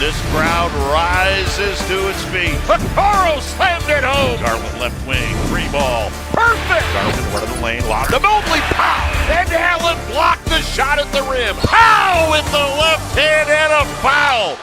This crowd rises to its feet. Vaccaro slammed it home. Garland left wing, free ball. Perfect! Garland went to the lane, lobbed to Mobley. Pow! And Allen blocked the shot at the rim. Pow! With the left hand and a foul.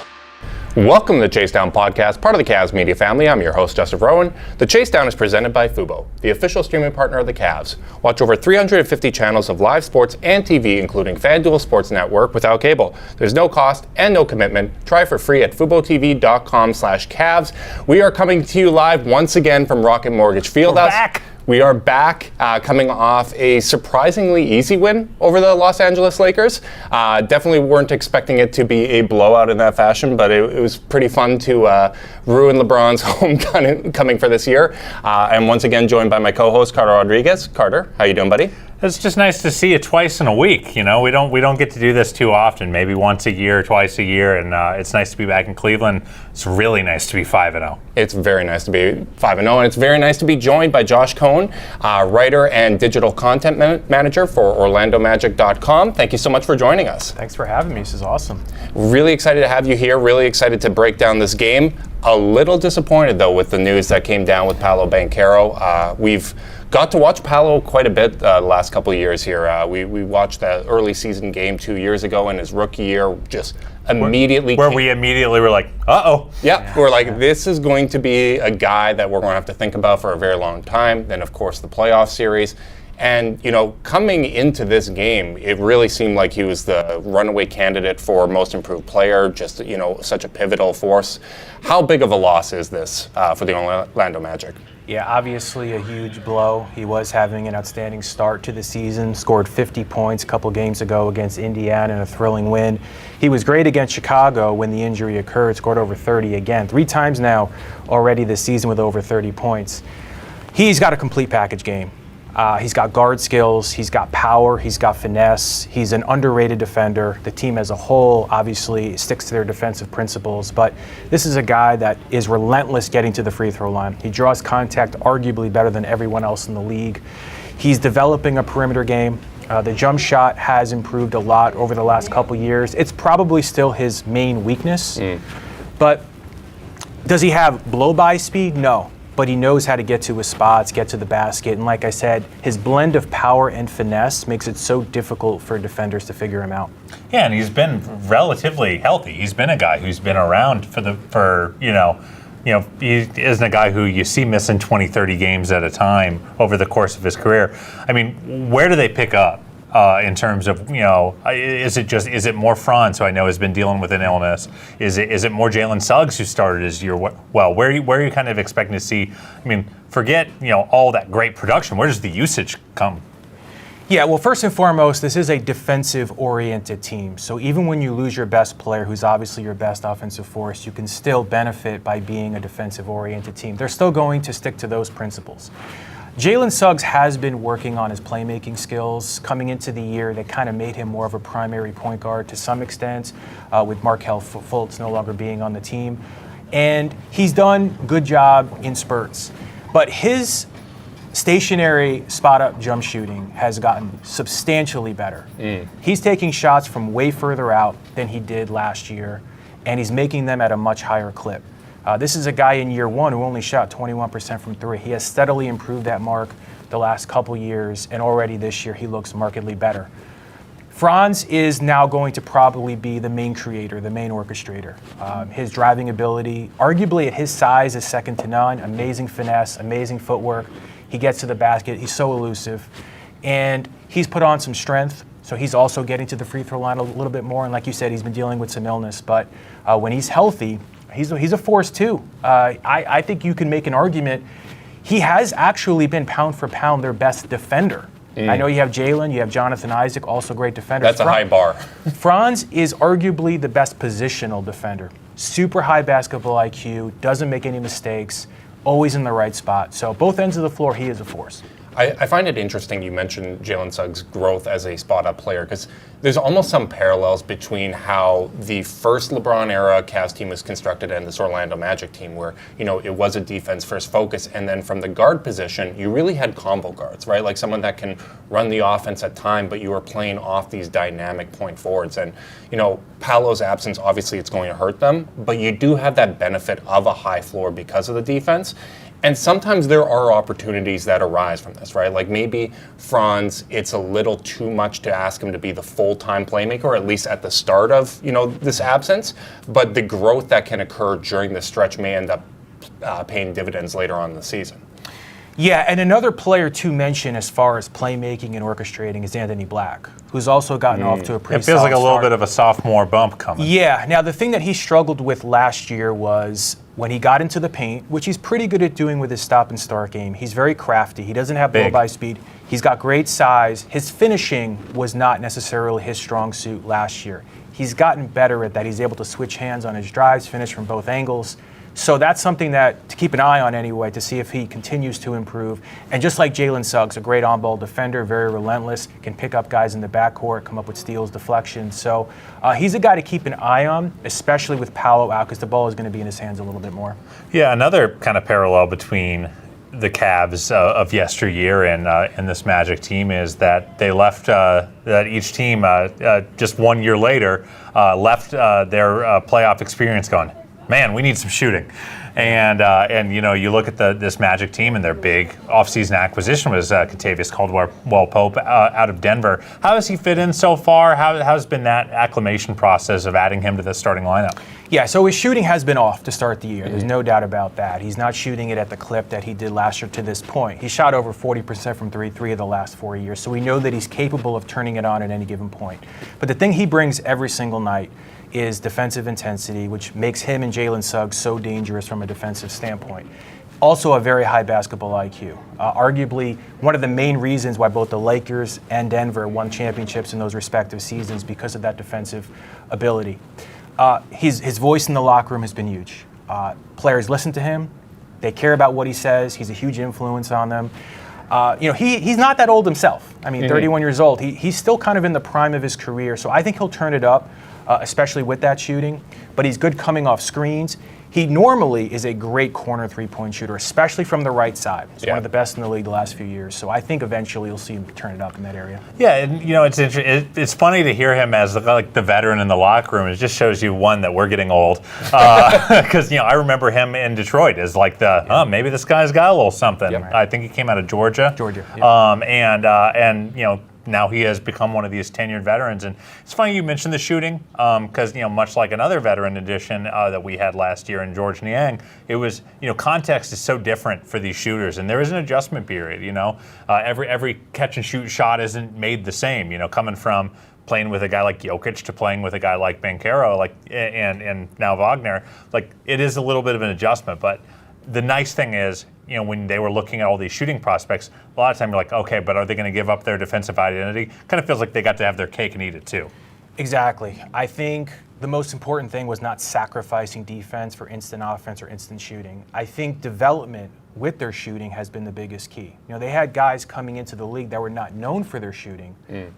Welcome to the Chase Down Podcast, part of the Cavs media family. I'm your host, Justin Rowan. The Chase Down is presented by Fubo, the official streaming partner of the Cavs. Watch over 350 channels of live sports and TV, including FanDuel Sports Network without cable. There's no cost and no commitment. Try for free at FuboTV.com/Cavs. We are coming to you live once again from Rocket Mortgage Fieldhouse. We are back, coming off a surprisingly easy win over the Los Angeles Lakers. Definitely weren't expecting it to be a blowout in that fashion, but it was pretty fun to ruin LeBron's homecoming for this year. And once again, joined by my co-host, Carter Rodriguez. Carter, how you doing, buddy? It's just nice to see you twice in a week. You know, we don't get to do this too often. Maybe once a year, twice a year, and it's nice to be back in Cleveland. It's really nice to be 5-0. It's very nice to be 5-0, and it's very nice to be joined by Josh Cohen, writer and digital content manager for OrlandoMagic.com. Thank you so much for joining us. Thanks for having me. This is awesome. Really excited to have you here. Really excited to break down this game. A little disappointed, though, with the news that came down with Paolo Banchero. We've got to watch Paolo quite a bit the last couple of years here. We watched that early season game 2 years ago in his rookie year, just immediately. We immediately were like, uh-oh. Yeah, we're like, this is going to be a guy that we're going to have to think about for a very long time. Then, of course, the playoff series. And, you know, coming into this game, it really seemed like he was the runaway candidate for most improved player, just, you know, such a pivotal force. How big of a loss is this for the Orlando Magic? Yeah, obviously a huge blow. He was having an outstanding start to the season, scored 50 points a couple games ago against Indiana in a thrilling win. He was great against Chicago when the injury occurred, scored over 30 again. 3 times now already this season with over 30 points. He's got a complete package game. He's got guard skills, he's got power, he's got finesse, he's an underrated defender. The team as a whole obviously sticks to their defensive principles, but this is a guy that is relentless getting to the free throw line. He draws contact arguably better than everyone else in the league. He's developing a perimeter game. The jump shot has improved a lot over the last couple years. It's probably still his main weakness, but does he have blow-by speed? No. But he knows how to get to his spots, get to the basket, and like I said, his blend of power and finesse makes it so difficult for defenders to figure him out. Yeah, and he's been relatively healthy. He's been a guy who's been around he isn't a guy who you see missing 20, 30 games at a time over the course of his career. I mean, where do they pick up? In terms of, is it more Franz, who I know has been dealing with an illness? Is it more Jalen Suggs, who started his year well? Where are you kind of expecting to see? I mean, forget all that great production. Where does the usage come? Yeah, well, first and foremost, this is a defensive-oriented team. So even when you lose your best player, who's obviously your best offensive force, you can still benefit by being a defensive-oriented team. They're still going to stick to those principles. Jalen Suggs has been working on his playmaking skills. Coming into the year, that kind of made him more of a primary point guard to some extent, with Markelle Fultz no longer being on the team. And he's done a good job in spurts. But his stationary spot-up jump shooting has gotten substantially better. He's taking shots from way further out than he did last year, and he's making them at a much higher clip. This is a guy in year one who only shot 21% from 3. He has steadily improved that mark the last couple years, and already this year he looks markedly better. Franz is now going to probably be the main creator, the main orchestrator. His driving ability, arguably at his size, is second to none. Amazing finesse, amazing footwork. He gets to the basket. He's so elusive. And he's put on some strength, so he's also getting to the free throw line a little bit more. And like you said, he's been dealing with some illness. But when he's healthy, he's a force too. I think you can make an argument. He has actually been pound for pound their best defender. I know you have Jalen, you have Jonathan Isaac, also great defenders. That's a high bar. Franz is arguably the best positional defender. Super high basketball IQ, doesn't make any mistakes, always in the right spot. So both ends of the floor, he is a force. I find it interesting you mentioned Jalen Suggs' growth as a spot-up player, because there's almost some parallels between how the first LeBron-era Cavs team was constructed and this Orlando Magic team, where, it was a defense-first focus, and then from the guard position, you really had combo guards, right? Like someone that can run the offense at time, but you were playing off these dynamic point forwards. And, Paolo's absence, obviously it's going to hurt them, but you do have that benefit of a high floor because of the defense. And sometimes there are opportunities that arise from this, right? Like maybe Franz, it's a little too much to ask him to be the full-time playmaker, or at least at the start of, this absence. But the growth that can occur during the stretch may end up paying dividends later on in the season. Yeah, and another player to mention as far as playmaking and orchestrating is Anthony Black, who's also gotten off to a pretty solid start. It feels like a little bit of a sophomore bump coming. Yeah, now the thing that he struggled with last year was when he got into the paint, which he's pretty good at doing with his stop and start game. He's very crafty. He doesn't have blow by speed. He's got great size. His finishing was not necessarily his strong suit last year. He's gotten better at that. He's able to switch hands on his drives, finish from both angles. So that's something that to keep an eye on anyway, to see if he continues to improve. And just like Jalen Suggs, a great on-ball defender, very relentless, can pick up guys in the backcourt, come up with steals, deflections. So he's a guy to keep an eye on, especially with Paolo out, because the ball is going to be in his hands a little bit more. Yeah, another kind of parallel between the Cavs of yesteryear and this Magic team is that they left that each team just 1 year later left their playoff experience going, man, we need some shooting. And you look at this Magic team, and their big offseason acquisition was Kentavious Caldwell-Pope out of Denver. How does he fit in so far? How's been that acclimation process of adding him to the starting lineup? Yeah, so his shooting has been off to start the year. There's no doubt about that. He's not shooting it at the clip that he did last year to this point. He shot over 40% from three of the last 4 years, so we know that he's capable of turning it on at any given point. But the thing he brings every single night is defensive intensity, which makes him and Jalen Suggs so dangerous from a defensive standpoint. Also a very high basketball IQ. Arguably one of the main reasons why both the Lakers and Denver won championships in those respective seasons, because of that defensive ability. His voice in the locker room has been huge. Players listen to him. They care about what he says. He's a huge influence on them. He's not that old himself. I mean, 31 years old. He's still kind of in the prime of his career, so I think he'll turn it up, especially with that shooting. But he's good coming off screens. He normally is a great corner three-point shooter, especially from the right side. He's one of the best in the league the last few years. So I think eventually you'll see him turn it up in that area. Yeah, and it's interesting. It's funny to hear him as like the veteran in the locker room. It just shows you, one, that we're getting old. Because I remember him in Detroit as like maybe this guy's got a little something. Yep. I think he came out of Georgia. Yeah. Now he has become one of these tenured veterans. And it's funny you mentioned the shooting, because much like another veteran addition that we had last year in George Niang, it was, context is so different for these shooters, and there is an adjustment period. Every catch and shoot shot isn't made the same. Coming from playing with a guy like Jokic to playing with a guy like Banchero, and now Wagner, it is a little bit of an adjustment. But the nice thing is, when they were looking at all these shooting prospects, a lot of time you're like, okay, but are they going to give up their defensive identity? Kind of feels like they got to have their cake and eat it too. Exactly. I think the most important thing was not sacrificing defense for instant offense or instant shooting. I think development with their shooting has been the biggest key. They had guys coming into the league that were not known for their shooting,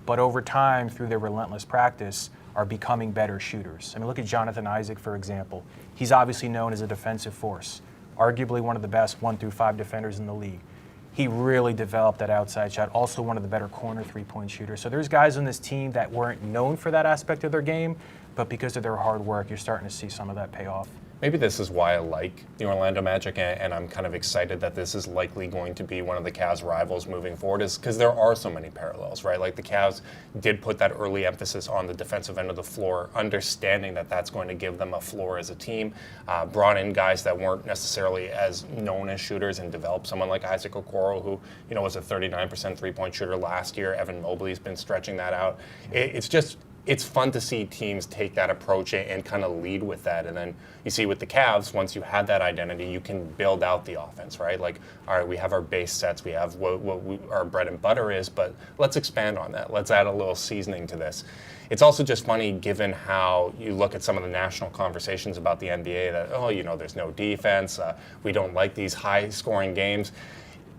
but over time, through their relentless practice, are becoming better shooters. I mean, look at Jonathan Isaac, for example. He's obviously known as a defensive force, arguably one of the best 1 through 5 defenders in the league. He really developed that outside shot, also one of the better corner three-point shooters. So there's guys on this team that weren't known for that aspect of their game, but because of their hard work, you're starting to see some of that pay off. Maybe this is why I like the Orlando Magic, and I'm kind of excited that this is likely going to be one of the Cavs' rivals moving forward, is because there are so many parallels, right? Like the Cavs did put that early emphasis on the defensive end of the floor, understanding that that's going to give them a floor as a team, brought in guys that weren't necessarily as known as shooters and developed someone like Isaac Okoro, who was a 39% three-point shooter last year. Evan Mobley's been stretching that out. It's fun to see teams take that approach and kind of lead with that. And then you see with the Cavs, once you have that identity, you can build out the offense, right? Like, all right, we have our base sets, we have what our bread and butter is, but let's expand on that. Let's add a little seasoning to this. It's also just funny given how you look at some of the national conversations about the NBA that, there's no defense, we don't like these high-scoring games.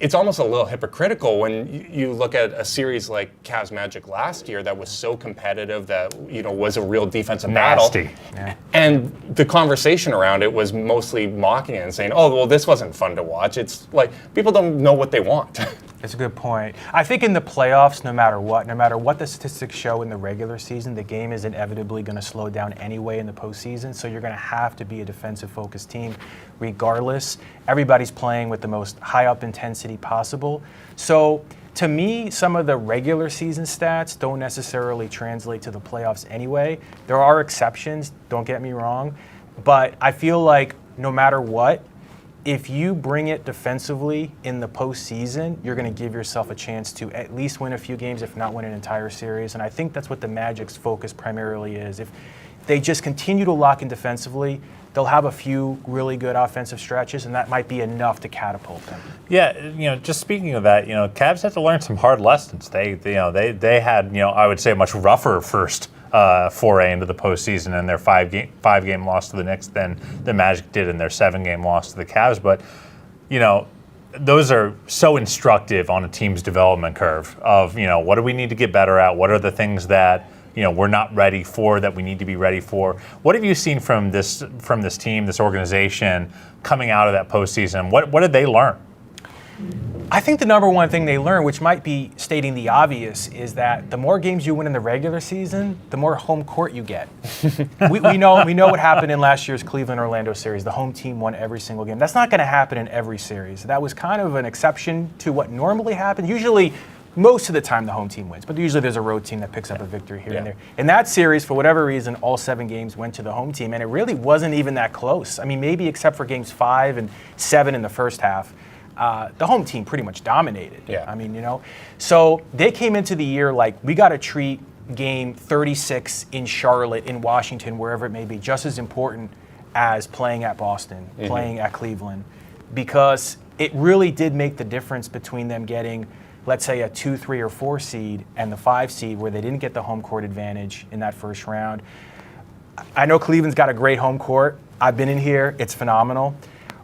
it's almost a little hypocritical when you look at a series like Cavs Magic last year that was so competitive that was a real defensive Nasty. battle. Yeah. And the conversation around it was mostly mocking it and saying, "Oh, well, this wasn't fun to watch." It's like people don't know what they want. That's a good point. I think in the playoffs, no matter what the statistics show in the regular season, the game is inevitably going to slow down anyway in the postseason. So you're going to have to be a defensive-focused team regardless. Everybody's playing with the most high-up intensity possible. So to me, some of the regular season stats don't necessarily translate to the playoffs anyway. There are exceptions, don't get me wrong. But I feel like no matter what, if you bring it defensively in the postseason, you're going to give yourself a chance to at least win a few games, if not win an entire series. And I think that's what the Magic's focus primarily is. If they just continue to lock in defensively, they'll have a few really good offensive stretches, and that might be enough to catapult them. Yeah, just speaking of that, Cavs had to learn some hard lessons. They had, I would say, a much rougher first foray into the postseason and their five-game loss to the Knicks than the Magic did in their 7-game loss to the Cavs. But, those are so instructive on a team's development curve of, what do we need to get better at? What are the things that, we're not ready for that we need to be ready for? What have you seen from this team, this organization coming out of that postseason? What did they learn? I think the number one thing they learned, which might be stating the obvious, is that the more games you win in the regular season, the more home court you get. we know what happened in last year's Cleveland-Orlando series. The home team won every single game. That's not going to happen in every series. That was kind of an exception to what normally happens. Usually, most of the time, the home team wins, but usually there's a road team that picks up a victory here and there. In that series, for whatever reason, all 7 games went to the home team, and it really wasn't even that close. I mean, maybe except for games 5 and 7 in the first half. The home team pretty much dominated. Yeah. I mean, so they came into the year like, we got to treat game 36 in Charlotte, in Washington, wherever it may be, just as important as playing at Boston, playing at Cleveland, because it really did make the difference between them getting, let's say, a 2, 3, or 4 seed and the 5 seed, where they didn't get the home court advantage in that first round. I know Cleveland's got a great home court. I've been in here. It's phenomenal.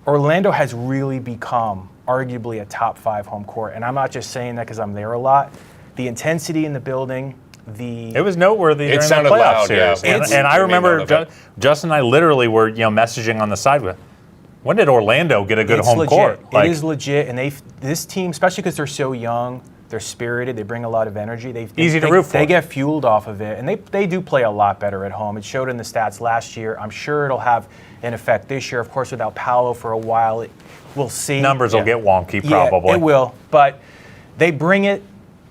Orlando has really become arguably a top 5 home court. And I'm not just saying that because I'm there a lot. The intensity in the building, it was noteworthy during the sounded playoff loud, series. yeah. And I remember Justin and I literally were messaging on the side with, when did Orlando get a good home legit. court? It is legit. And this team, especially because they're so young, they're spirited, they bring a lot of energy. Easy to root for. They get fueled off of it. And they do play a lot better at home. It showed in the stats last year. I'm sure it'll have an effect this year. Of course, without Paolo for a while, we'll see. Numbers will get wonky, probably. Yeah, it will. But they bring it,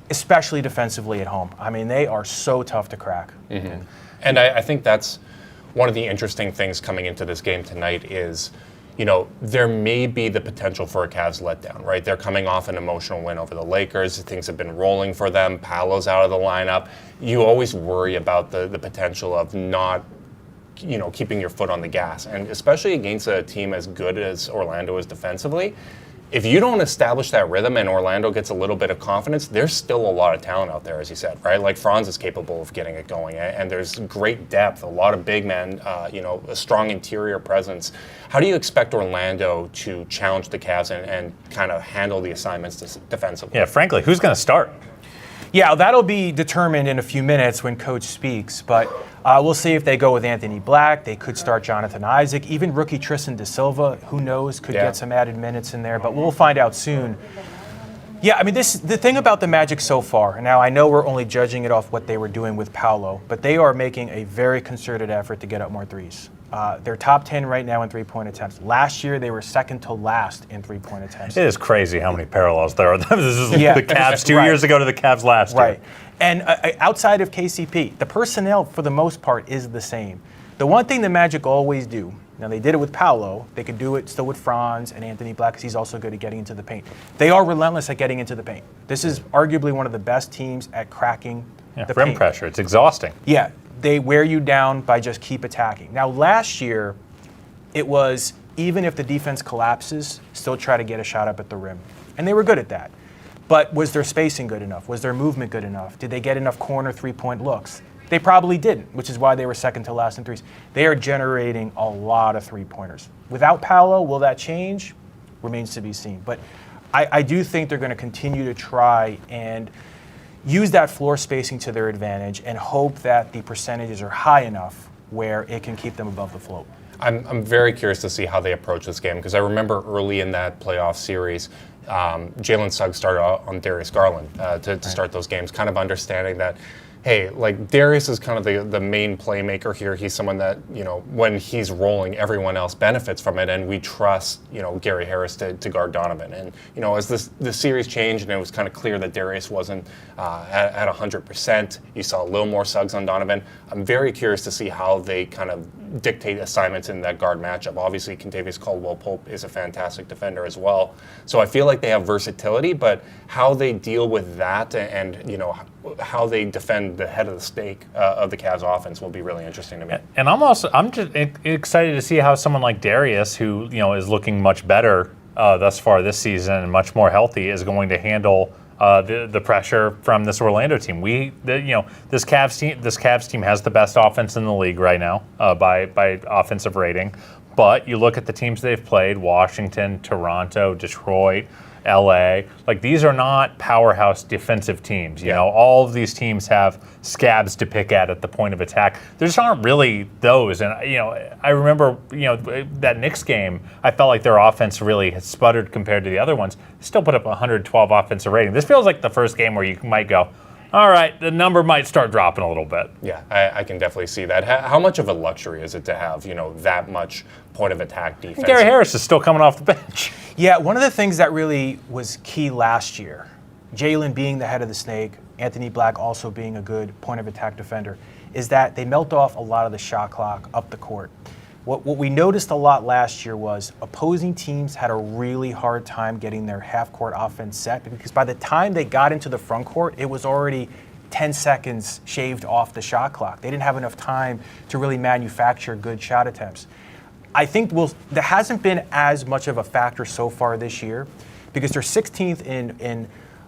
especially defensively at home. I mean, they are so tough to crack. Mm-hmm. And I think that's one of the interesting things coming into this game tonight is, there may be the potential for a Cavs letdown, right? They're coming off an emotional win over the Lakers. Things have been rolling for them. Paolo's out of the lineup. You always worry about the potential of not keeping your foot on the gas. And especially against a team as good as Orlando is defensively, if you don't establish that rhythm and Orlando gets a little bit of confidence, there's still a lot of talent out there, as you said, right? Like Franz is capable of getting it going, and there's great depth, a lot of big men, a strong interior presence. How do you expect Orlando to challenge the Cavs and kind of handle the assignments defensively? Yeah, frankly, who's going to start? Yeah, that'll be determined in a few minutes when Coach speaks, but we'll see if they go with Anthony Black. They could start Jonathan Isaac. Even rookie Tristan Da Silva, who knows, could get some added minutes in there, but we'll find out soon. Yeah, I mean, the thing about the Magic so far, now I know we're only judging it off what they were doing with Paolo, but they are making a very concerted effort to get up more threes. They're top 10 right now in three-point attempts. Last year, they were second to last in three-point attempts. It is crazy how many parallels there are. This is the Cavs 2 right. years ago to the Cavs last year. Right. And outside of KCP, the personnel, for the most part, is the same. The one thing the Magic always do, now they did it with Paolo, they could do it still with Franz and Anthony Black because he's also good at getting into the paint. They are relentless at getting into the paint. This is arguably one of the best teams at cracking the rim paint. pressure, it's exhausting. Yeah, they wear you down by just keep attacking. Now last year, it was even if the defense collapses, still try to get a shot up at the rim. And they were good at that. But was their spacing good enough? Was their movement good enough? Did they get enough corner three-point looks? They probably didn't, which is why they were second to last in threes. They are generating a lot of three-pointers. Without Paolo, will that change? Remains to be seen. But I do think they're going to continue to try and use that floor spacing to their advantage and hope that the percentages are high enough where it can keep them above the float. I'm very curious to see how they approach this game, because I remember early in that playoff series, Jalen Suggs started out on Darius Garland to start those games, kind of understanding that, hey, like Darius is kind of the main playmaker here. He's someone that, when he's rolling, everyone else benefits from it, and we trust, Gary Harris to guard Donovan. And, as the series changed and it was kind of clear that Darius wasn't at 100%, you saw a little more Suggs on Donovan. I'm very curious to see how they kind of dictate assignments in that guard matchup. Obviously, Kentavious Caldwell-Pope is a fantastic defender as well. So I feel like they have versatility, but how they deal with that and how they defend the head of the stake of the Cavs offense will be really interesting to me. And I'm just excited to see how someone like Darius, who is looking much better thus far this season and much more healthy, is going to handle the pressure from this Orlando team. This Cavs team has the best offense in the league right now by offensive rating. But you look at the teams they've played: Washington, Toronto, Detroit, LA. Like, these are not powerhouse defensive teams. All of these teams have scabs to pick at the point of attack. There just aren't really those. And I remember that Knicks game, I felt like their offense really had sputtered compared to the other ones. Still put up 112 offensive rating. This feels like the first game where you might go, all right, the number might start dropping a little bit. Yeah, I can definitely see that. How much of a luxury is it to have, that much point of attack defense? Gary Harris is still coming off the bench. Yeah, one of the things that really was key last year, Jalen being the head of the snake, Anthony Black also being a good point of attack defender, is that they melt off a lot of the shot clock up the court. What we noticed a lot last year was opposing teams had a really hard time getting their half-court offense set, because by the time they got into the front court, it was already 10 seconds shaved off the shot clock. They didn't have enough time to really manufacture good shot attempts. I think there hasn't been as much of a factor so far this year because they're 16th in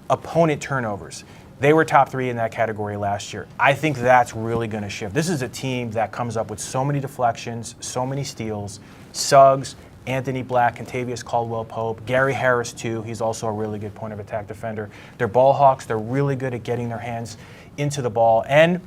opponent turnovers. They were top 3 in that category last year. I think that's really going to shift. This is a team that comes up with so many deflections, so many steals. Suggs, Anthony Black, Kentavious Caldwell-Pope, Gary Harris too. He's also a really good point of attack defender. They're ball hawks. They're really good at getting their hands into the ball. And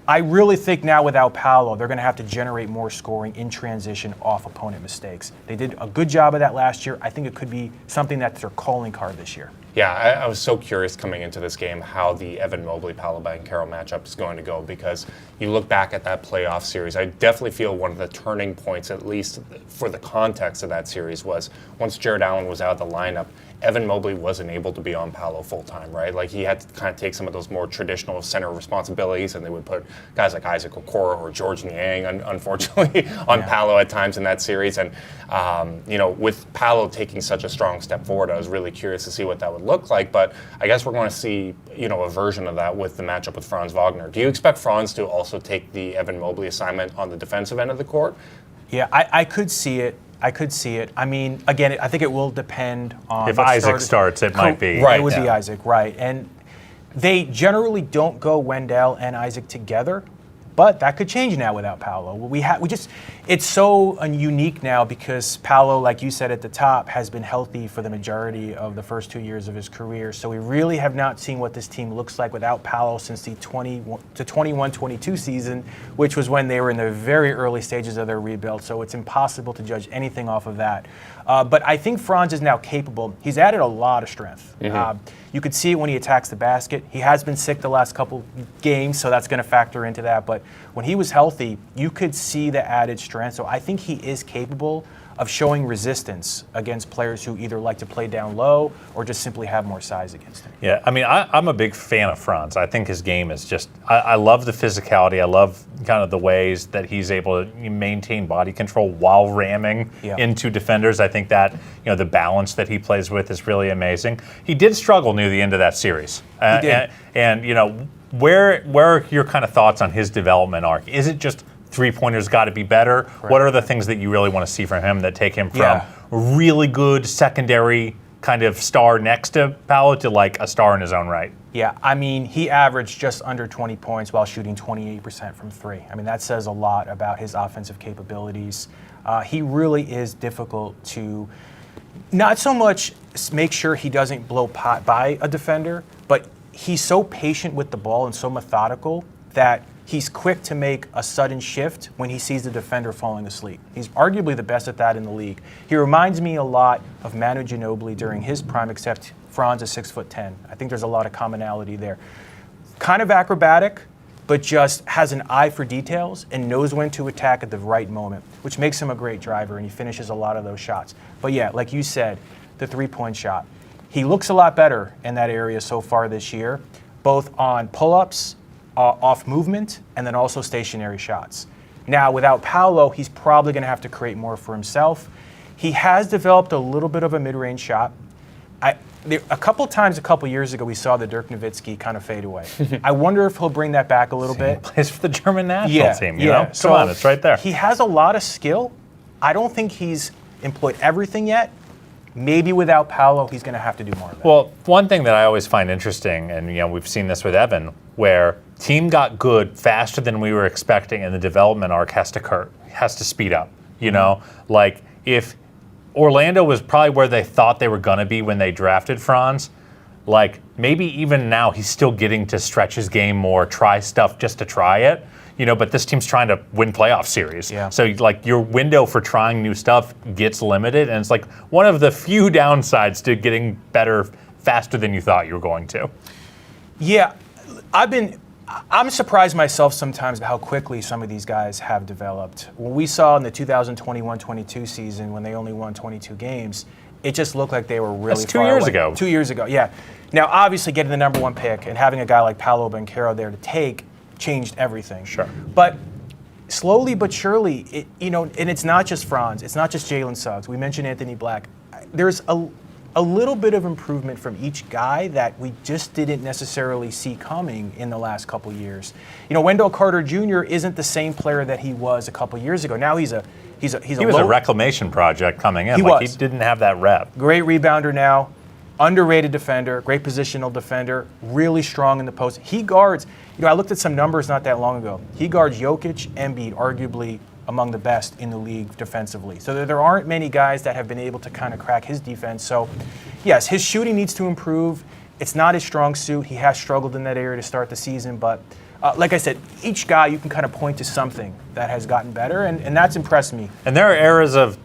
I really think now without Paolo, they're going to have to generate more scoring in transition off opponent mistakes. They did a good job of that last year. I think it could be something that's their calling card this year. Yeah, I was so curious coming into this game how the Evan Mobley, Paolo Banchero matchup is going to go, because you look back at that playoff series, I definitely feel one of the turning points, at least for the context of that series, was once Jared Allen was out of the lineup, Evan Mobley wasn't able to be on Paolo full-time, right? Like, he had to kind of take some of those more traditional center responsibilities, and they would put guys like Isaac Okoro or George Niang, unfortunately, on Paolo at times in that series. And, with Paolo taking such a strong step forward, I was really curious to see what that would look like. But I guess we're going to see, a version of that with the matchup with Franz Wagner. Do you expect Franz to also take the Evan Mobley assignment on the defensive end of the court? Yeah, I could see it. I mean, again, I think it will depend on if Isaac starts, it might be. Right, it would be Isaac, right. And they generally don't go Wendell and Isaac together, but that could change now without Paolo. It's so unique now because Paolo, like you said at the top, has been healthy for the majority of the first 2 years of his career. So we really have not seen what this team looks like without Paolo since the 21-22 season, which was when they were in the very early stages of their rebuild. So it's impossible to judge anything off of that. But I think Franz is now capable. He's added a lot of strength. Mm-hmm. You could see it when he attacks the basket. He has been sick the last couple games, so that's going to factor into that. But when he was healthy, you could see the added strength. So I think he is capable of showing resistance against players who either like to play down low or just simply have more size against him. Yeah, I mean, I'm a big fan of Franz. I think his game is just, I love the physicality. I love kind of the ways that he's able to maintain body control while ramming into defenders. I think that, the balance that he plays with is really amazing. He did struggle near the end of that series. He did. And where are your kind of thoughts on his development arc? Is it just three-pointers got to be better? Right. What are the things that you really want to see from him that take him from really good secondary kind of star next to Paolo to like a star in his own right? Yeah, I mean, he averaged just under 20 points while shooting 28% from three. I mean, that says a lot about his offensive capabilities. He really is difficult to Not so much make sure he doesn't blow by a defender, but he's so patient with the ball and so methodical that he's quick to make a sudden shift when he sees the defender falling asleep. He's arguably the best at that in the league. He reminds me a lot of Manu Ginobili during his prime, except Franz is 6'10". I think there's a lot of commonality there. Kind of acrobatic, but just has an eye for details and knows when to attack at the right moment, which makes him a great driver, and he finishes a lot of those shots. But yeah, like you said, the three-point shot. He looks a lot better in that area so far this year, both on pull-ups, off movement, and then also stationary shots. Now, without Paolo, he's probably going to have to create more for himself. He has developed a little bit of a mid-range shot. A couple years ago, we saw the Dirk Nowitzki kind of fade away. I wonder if he'll bring that back a little bit. Plays for the German national team, you know? So Come on, it's right there. He has a lot of skill. I don't think he's employed everything yet. Maybe without Paolo, he's going to have to do more of that. Well, one thing that I always find interesting, and we've seen this with Evan, where team got good faster than we were expecting, and the development arc has to speed up. Like if Orlando was probably where they thought they were going to be when they drafted Franz, like maybe even now he's still getting to stretch his game more, try stuff just to try it. But this team's trying to win playoff series. Yeah. So like your window for trying new stuff gets limited, and it's like one of the few downsides to getting better faster than you thought you were going to. Yeah, I'm surprised myself sometimes how quickly some of these guys have developed. When we saw in the 2021-22 season, when they only won 22 games, it just looked like they were really That's 2 far years away. ago. 2 years ago, yeah. Now, obviously, getting the number one pick and having a guy like Paolo Banchero there to take changed everything. Sure. But slowly but surely, and it's not just Franz, it's not just Jalen Suggs. We mentioned Anthony Black. There's a little bit of improvement from each guy that we just didn't necessarily see coming in the last couple years. Wendell Carter Jr. isn't the same player that he was a couple years ago. Now he was a reclamation project coming in. He He didn't have that rep. Great rebounder now, underrated defender, great positional defender, really strong in the post. He guards, I looked at some numbers not that long ago. He guards Jokic, Embiid, arguably among the best in the league defensively. So there aren't many guys that have been able to kind of crack his defense. So yes, his shooting needs to improve. It's not his strong suit. He has struggled in that area to start the season, but like I said, each guy you can kind of point to something that has gotten better, and that's impressed me. And there are eras of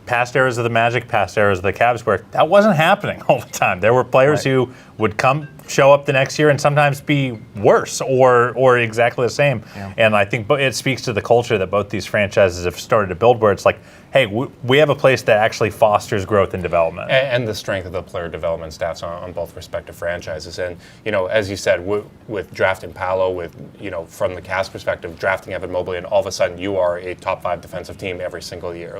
past eras of the Magic, past eras of the Cavs where that wasn't happening all the time. There were players who would show up the next year and sometimes be worse or exactly the same. Yeah. And I think it speaks to the culture that both these franchises have started to build, where it's like, hey, we have a place that actually fosters growth and development. And the strength of the player development staffs on both respective franchises. And, as you said, with drafting Paolo, from the Cavs perspective, drafting Evan Mobley, and all of a sudden you are a top 5 defensive team every single year.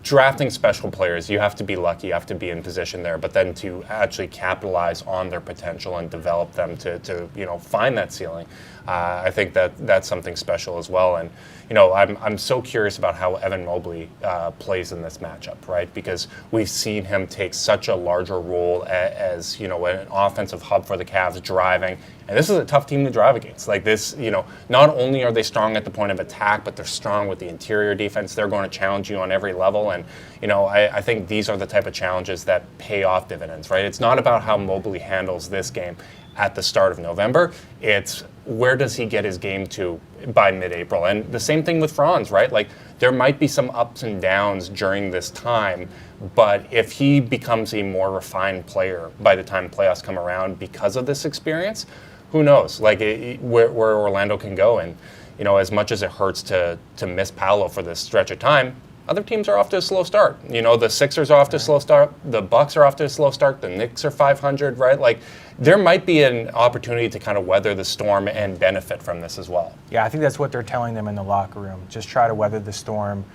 Drafting special players, you have to be lucky, you have to be in position there, but then to actually capitalize on their potential and develop them to find that ceiling. I think that's something special as well. And I'm so curious about how Evan Mobley plays in this matchup, right? Because we've seen him take such a larger role as an offensive hub for the Cavs, driving. And this is a tough team to drive against. Not only are they strong at the point of attack, but they're strong with the interior defense. They're going to challenge you on every level. And I think these are the type of challenges that pay off dividends, right? It's not about how Mobley handles this game at the start of November. It's where does he get his game to by mid-April? And the same thing with Franz, right? There might be some ups and downs during this time, but if he becomes a more refined player by the time playoffs come around because of this experience, who knows? Where Orlando can go. And as much as it hurts to miss Paolo for this stretch of time, other teams are off to a slow start. The Sixers are off to a slow start. The Bucks are off to a slow start. The Knicks are 500, right? There might be an opportunity to kind of weather the storm and benefit from this as well. Yeah, I think that's what they're telling them in the locker room. Just try to weather the storm.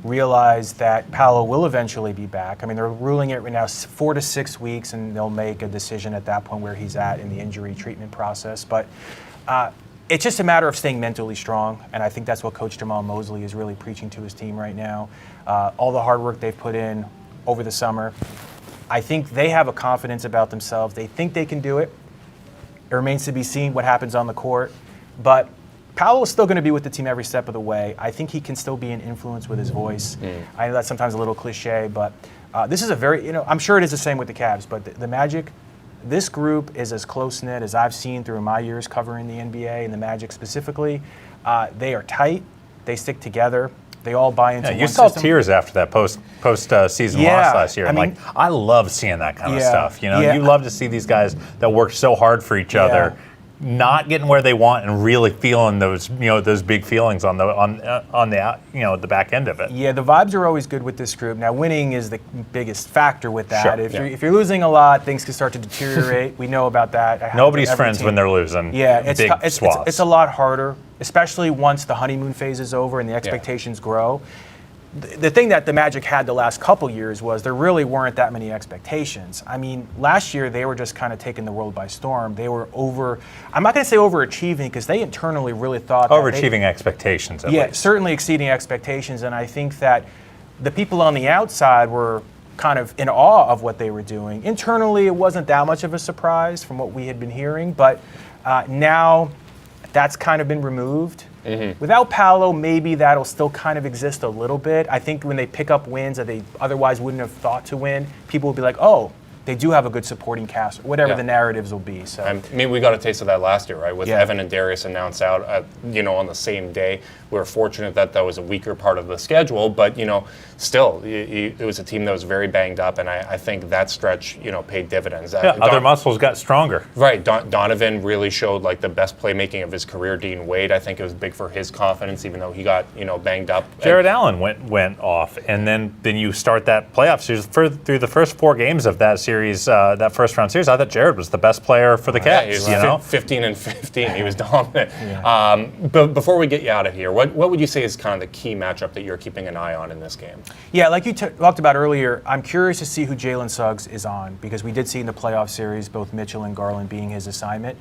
Realize that Paolo will eventually be back. I mean, they're ruling it right now 4 to 6 weeks, and they'll make a decision at that point where he's at in the injury treatment process. But it's just a matter of staying mentally strong, and I think that's what Coach Jamal Mosley is really preaching to his team right now. All the hard work they've put in over the summer, I think they have a confidence about themselves. They think they can do it. It remains to be seen what happens on the court. But Paolo is still going to be with the team every step of the way. I think he can still be an influence with his voice. I know that's sometimes a little cliche, but This is a very, I'm sure it is the same with the Cavs, but the Magic, this group is as close-knit as I've seen through my years covering the NBA and the Magic specifically. They are tight. They stick together. They all buy into one You saw system. tears after that post season loss last year. I love seeing that kind of stuff. You love to see these guys that work so hard for each other not getting where they want and really feeling those big feelings on the back end of it. Yeah, the vibes are always good with this group. Now, winning is the biggest factor with that. Sure. If you're losing a lot, things can start to deteriorate. We know about that. Nobody's friends when they're losing. Yeah, it's a lot harder, especially once the honeymoon phase is over and the expectations grow. The thing that the Magic had the last couple years was there really weren't that many expectations. I mean, last year they were just kind of taking the world by storm. They were I'm not going to say overachieving because they internally really thought overachieving expectations. At least. Certainly exceeding expectations. And I think that the people on the outside were kind of in awe of what they were doing. Internally, it wasn't that much of a surprise from what we had been hearing, but now that's kind of been removed. Mm-hmm. Without Paolo, maybe that'll still kind of exist a little bit. I think when they pick up wins that they otherwise wouldn't have thought to win, people will be like, oh, they do have a good supporting cast, or whatever the narratives will be. So I mean, we got a taste of that last year, right? With Evan and Darius announced out, on the same day. We were fortunate that was a weaker part of the schedule, but still, it was a team that was very banged up, and I think that stretch, paid dividends. Other muscles got stronger. Right. Donovan really showed like the best playmaking of his career. Dean Wade, I think it was big for his confidence, even though he got banged up. Jared Allen went off, and then you start that playoff series through the first 4 games of that series, that first round series. I thought Jared was the best player for the Cavs. He was 15 and 15. He was dominant. But before we get you out of here, what would you say is kind of the key matchup that you're keeping an eye on in this game? Yeah, like you talked about earlier, I'm curious to see who Jalen Suggs is on because we did see in the playoff series both Mitchell and Garland being his assignment.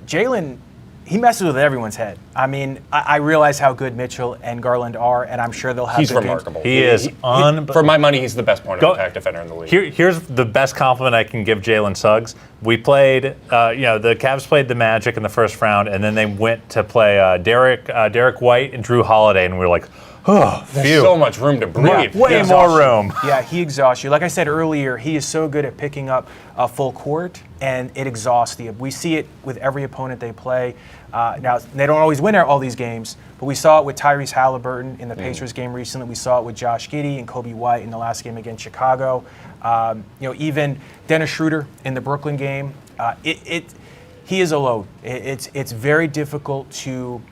Jalen, he messes with everyone's head. I mean, I realize how good Mitchell and Garland are, and I'm sure they'll have He's good remarkable. games. He is unbelievable. For my money, he's the best point of attack defender in the league. Here's the best compliment I can give Jalen Suggs. We played, the Cavs played the Magic in the first round, and then they went to play Derek White and Drew Holiday, and we were like, oh, there's so much room to breathe. Way more room. Yeah, he exhausts you. Like I said earlier, he is so good at picking up a full court, and it exhausts you. We see it with every opponent they play. Now, they don't always win all these games, but we saw it with Tyrese Halliburton in the Pacers game recently. We saw it with Josh Giddey and Kobe White in the last game against Chicago. Even Dennis Schroeder in the Brooklyn game. He is a load. It's very difficult to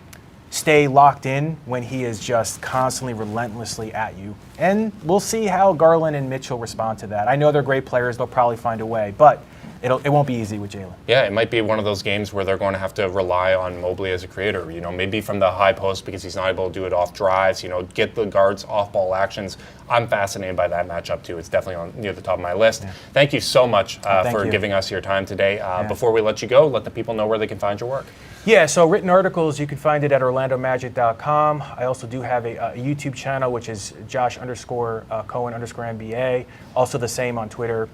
stay locked in when he is just constantly relentlessly at you. And we'll see how Garland and Mitchell respond to that. I know they're great players. They'll probably find a way, but it won't be easy with Jalen. Yeah, it might be one of those games where they're going to have to rely on Mobley as a creator, maybe from the high post because he's not able to do it off drives, get the guards off ball actions. I'm fascinated by that matchup too. It's definitely near the top of my list. Yeah. Thank you so much for giving us your time today. Before we let you go, let the people know where they can find your work. Yeah, so written articles, you can find it at orlandomagic.com. I also do have a YouTube channel, which is Josh_Cohen_NBA. Also the same on Twitter,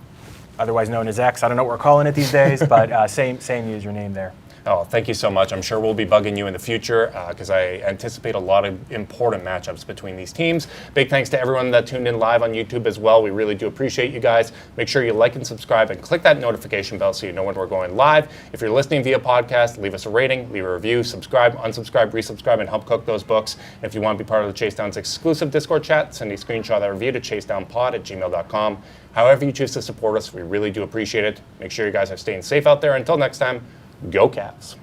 otherwise known as X. I don't know what we're calling it these days, but same username there. Oh, thank you so much. I'm sure we'll be bugging you in the future because I anticipate a lot of important matchups between these teams. Big thanks to everyone that tuned in live on YouTube as well. We really do appreciate you guys. Make sure you like and subscribe and click that notification bell so you know when we're going live. If you're listening via podcast, leave us a rating, leave a review, subscribe, unsubscribe, resubscribe, and help cook those books. And if you want to be part of the Chase Down's exclusive Discord chat, send a screenshot of that review to chasedownpod@gmail.com. However you choose to support us, we really do appreciate it. Make sure you guys are staying safe out there. Until next time, go Cavs.